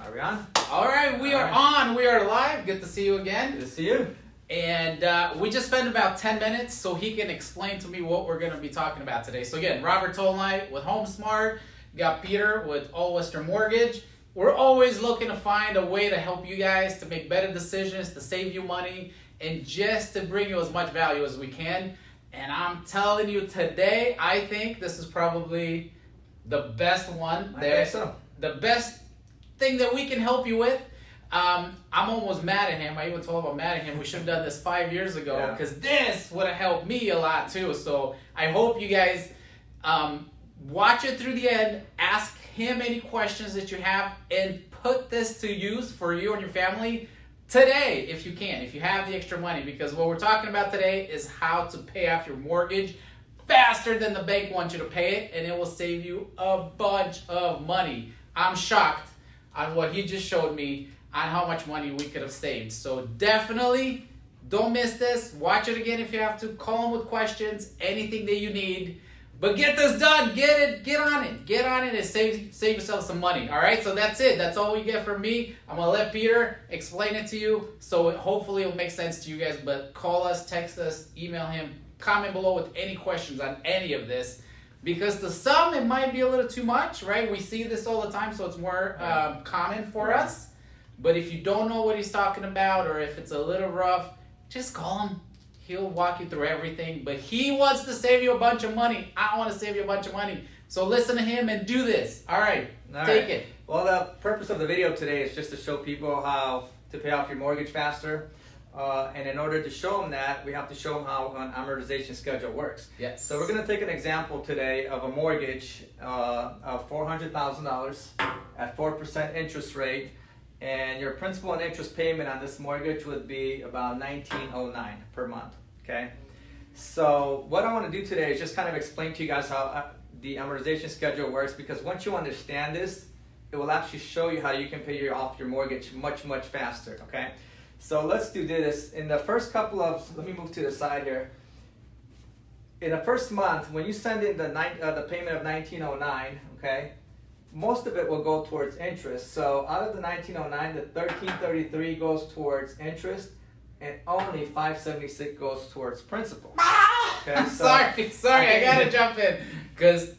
Are we on? All right, we are on. We are live. Good to see you again. Good to see you. And we just spent about 10 minutes so he can explain to me what we're going to be talking about today. So again, Robert Tolnight with HomeSmart. You got Peter with All Western Mortgage. We're always looking to find a way to help you guys to make better decisions, to save you money, and just to bring you as much value as we can. And I'm telling you today, I think this is probably the best one. I think so. The best thing that we can help you with. I'm almost mad at him. I even told him I'm mad at him. We should have done this 5 years ago because this would have helped me a lot too. So I hope you guys watch it through the end. Ask him any questions that you have and put this to use for you and your family today if you can, if you have the extra money. Because what we're talking about today is how to pay off your mortgage faster than the bank wants you to pay it, and it will save you a bunch of money. I'm shocked on what he just showed me on how much money we could have saved. So definitely don't miss this. Watch it again if you have to. Call him with questions, anything that you need. But get this done. Get on it and save yourself some money. All right, so that's it. That's all we get from me. I'm going to let Peter explain it to you. So hopefully it'll make sense to you guys. But call us, text us, email him, comment below with any questions on any of this. Because to some, it might be a little too much, right? We see this all the time, so it's more common for us. But if you don't know what he's talking about, or if it's a little rough, just call him. He'll walk you through everything. But he wants to save you a bunch of money. I want to save you a bunch of money. So listen to him and do this. All right, take it. Well, the purpose of the video today is just to show people how to pay off your mortgage faster. And in order to show them that, we have to show them how an amortization schedule works. Yes. So we're going to take an example today of a mortgage of $400,000 at 4% interest rate. And your principal and interest payment on this mortgage would be about $1,909 per month. Okay. So what I want to do today is just kind of explain to you guys how the amortization schedule works, because once you understand this, it will actually show you how you can pay off your mortgage much faster. Okay. So let's do this. In the first couple of, let me move to the side here. In the first month, when you send in the payment of $1,909, okay, most of it will go towards interest. So out of the $1,909, the $1,333 goes towards interest, and only $576 goes towards principal. Okay, sorry, I gotta jump in because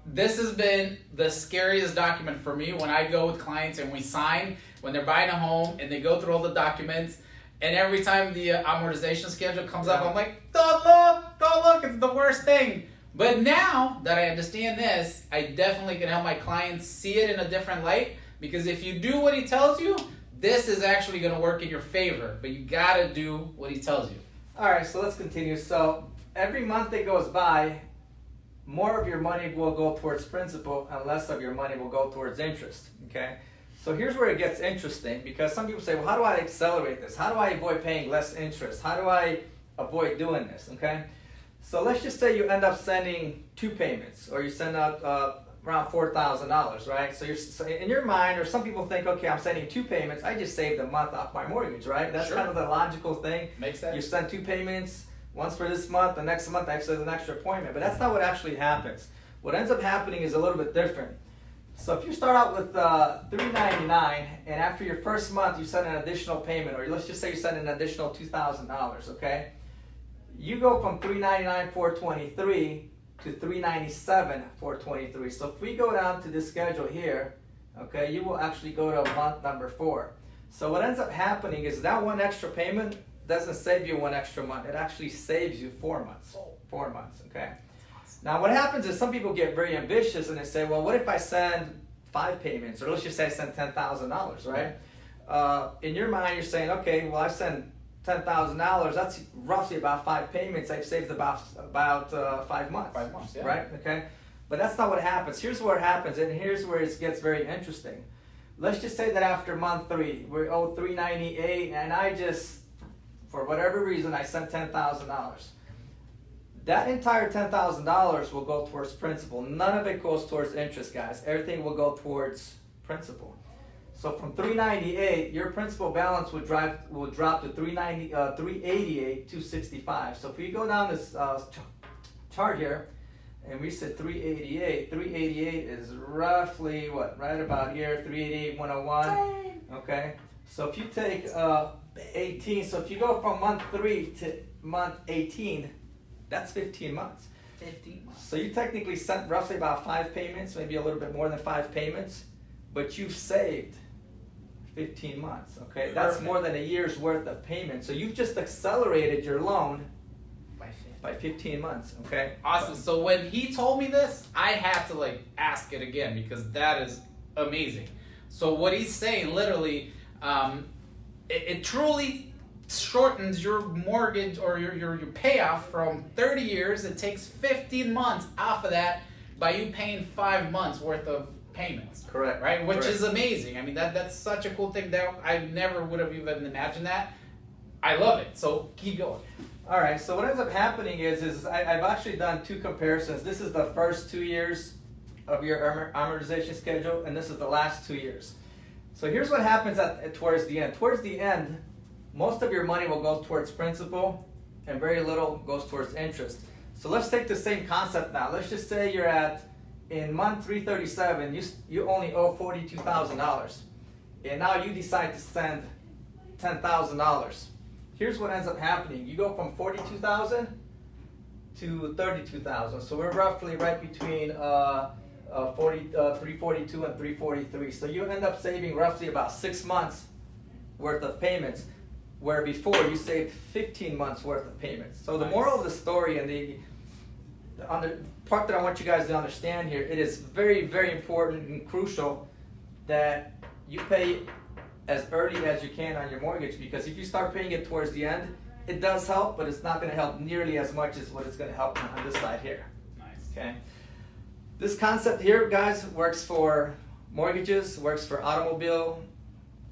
this has been the scariest document for me when I go with clients and we sign when they're buying a home and they go through all the documents, and every time the amortization schedule comes up, I'm like, don't look, it's the worst thing. But now that I understand this, I definitely can help my clients see it in a different light, because if you do what he tells you, this is actually going to work in your favor, but you got to do what he tells you. All right, so let's continue. So every month that goes by, more of your money will go towards principal and less of your money will go towards interest, okay? So here's where it gets interesting, because some people say, well, how do I accelerate this? How do I avoid paying less interest? How do I avoid doing this, okay? So let's just say you end up sending 2 payments, or you send out around $4,000, right? So in your mind, or some people think, okay, I'm sending 2 payments, I just saved a month off my mortgage, right? That's kind of the logical thing. Makes sense. You send 2 payments, once for this month, the next month I send an extra appointment, but that's not what actually happens. What ends up happening is a little bit different. So if you start out with $399, and after your first month you send an additional payment, or let's just say you send an additional $2,000, okay? You go from $399, $423 to $397, $423. So if we go down to this schedule here, okay, you will actually go to month number 4. So what ends up happening is that one extra payment doesn't save you 1 extra month. It actually saves you 4 months. 4 months, okay? Now what happens is some people get very ambitious and they say, well, what if I send 5 payments? Or let's just say I send $10,000, right? In your mind, you're saying, okay, well, I send $10,000, that's roughly about 5 payments. I've saved about 5 months. 5 months, yeah. Right? Okay? But that's not what happens. Here's what happens, and here's where it gets very interesting. Let's just say that after month 3, we owe $398, and I just, for whatever reason, I sent $10,000. That entire $10,000 will go towards principal. None of it goes towards interest, guys. Everything will go towards principal. So from $398, your principal balance will drop to $388, $265. So if you go down this chart here, and we said 388. 388 is roughly what? Right about here, 388, 101. Okay. So if you take 18, so if you go from month 3 to month 18, that's 15 months. 15 months. So you technically sent roughly about 5 payments, maybe a little bit more than 5 payments, but you've saved 15 months, okay? That's Perfect. more than a year's worth of payments. So you've just accelerated your loan By 15. by 15 months, okay? Awesome. So when he told me this, I had to like ask it again because that is amazing. So what he's saying, literally, it truly shortens your mortgage or your payoff from 30 years. It takes 15 months off of that by you paying 5 months worth of payments. Correct. Right, which Correct. is amazing. I mean, that's such a cool thing that I never would have even imagined that. I love it. So keep going. All right, so what ends up happening is I've actually done 2 comparisons. This is the first 2 years of your amortization schedule, and this is the last 2 years. So here's what happens towards the end. Towards the end, most of your money will go towards principal, and very little goes towards interest. So let's take the same concept now. Let's just say you're in month 337, you only owe $42,000, and now you decide to send $10,000. Here's what ends up happening. You go from 42,000 to 32,000. So we're roughly right between 342 and 343. So you end up saving roughly about 6 months worth of payments, where before you saved 15 months worth of payments. So the Nice. moral of the story and the part that I want you guys to understand here, it is very, very important and crucial that you pay as early as you can on your mortgage, because if you start paying it towards the end, it does help, but it's not going to help nearly as much as what it's going to help on this side here. Nice. Okay. This concept here, guys, works for mortgages, works for automobile,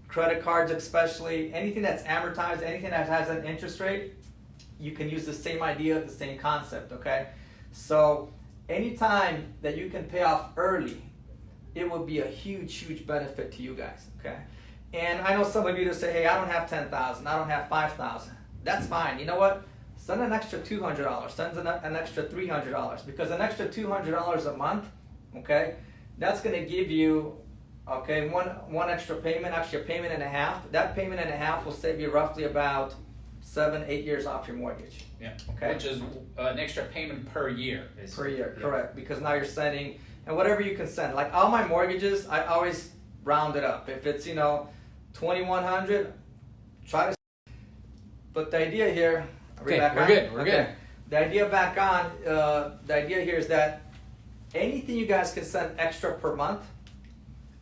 credit cards especially, anything that's amortized, anything that has an interest rate, you can use the same idea, the same concept, okay? So anytime that you can pay off early, it will be a huge, huge benefit to you guys, okay? And I know some of you that say, hey, I don't have 10,000, I don't have 5,000. That's fine. You know what? Send an extra $200, send an extra $300, because an extra $200 a month, okay, that's going to give you, okay, one extra payment, actually a payment and a half. That payment and a half will save you roughly about 7-8 years off your mortgage. Yeah. Okay. Which is an extra payment per year. Per year, Yeah. correct. Because now you're sending, and whatever you can send. Like all my mortgages, I always round it up. If it's, $2,100, try to. But the idea here, are we Okay, back we're on? good, we're Okay. good. The idea back on, the idea here is that anything you guys can send extra per month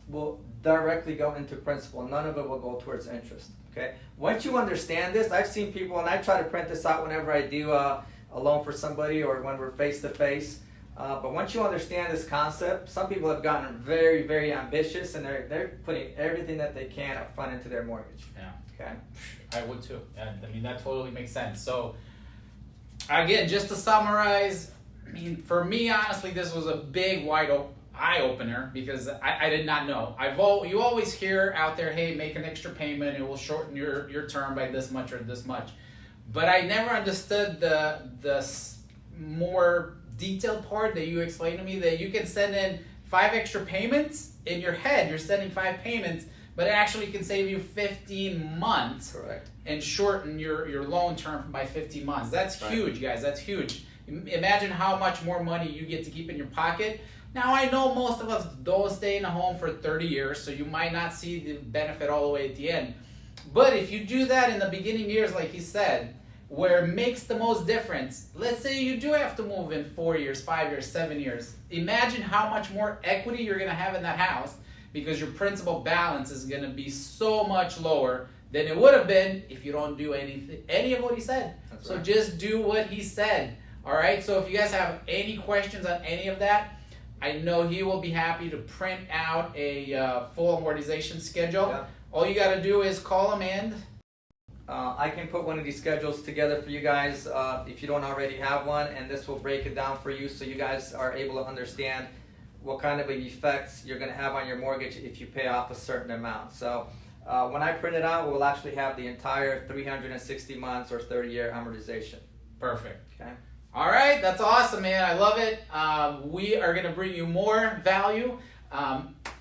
will directly go into principal. None of it will go towards interest. Okay. Once you understand this, I've seen people, and I try to print this out whenever I do a loan for somebody or when we're face to face. But once you understand this concept, some people have gotten very, very ambitious, and they're putting everything that they can up front into their mortgage. Yeah. Okay. I would too. And I mean, that totally makes sense. So, again, just to summarize, I mean, for me, honestly, this was a big, wide eye opener because I did not know. You always hear out there, hey, make an extra payment, it will shorten your term by this much or this much. But I never understood the more detailed part that you explained to me, that you can send in 5 extra payments. In your head, you're sending 5 payments, but it actually can save you 15 months. Correct. And shorten your loan term by 15 months. That's Right. huge, guys. That's huge. Imagine how much more money you get to keep in your pocket. Now, I know most of us don't stay in a home for 30 years, so you might not see the benefit all the way at the end. But if you do that in the beginning years, like he said, where it makes the most difference, let's say you do have to move in 4 years, 5 years, 7 years. Imagine how much more equity you're going to have in that house, because your principal balance is going to be so much lower than it would have been if you don't do any of what he said. That's So right. just do what he said. All right. So if you guys have any questions on any of that, I know he will be happy to print out a full amortization schedule. Yeah. All you got to do is call him in. I can put one of these schedules together for you guys if you don't already have one, and this will break it down for you so you guys are able to understand what kind of effects you're going to have on your mortgage if you pay off a certain amount. So when I print it out, we'll actually have the entire 360 months or 30-year amortization. Perfect. Okay. All right, that's awesome, man. I love it. We are gonna bring you more value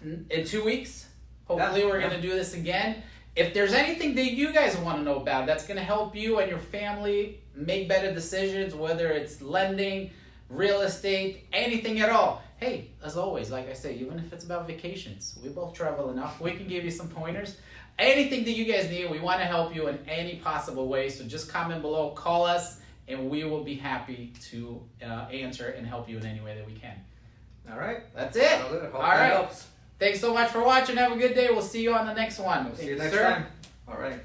in 2 weeks. Hopefully, we're gonna do this again. If there's anything that you guys want to know about that's gonna help you and your family make better decisions, whether it's lending, real estate, anything at all. Hey, as always, like I say, even if it's about vacations, we both travel enough. We can give you some pointers. Anything that you guys need, we want to help you in any possible way. So just comment below, call us, and we will be happy to answer and help you in any way that we can. All right. That's it. Hope All that right. helps. Thanks so much for watching. Have a good day. We'll see you on the next one. We'll see you next Sir. time. All right.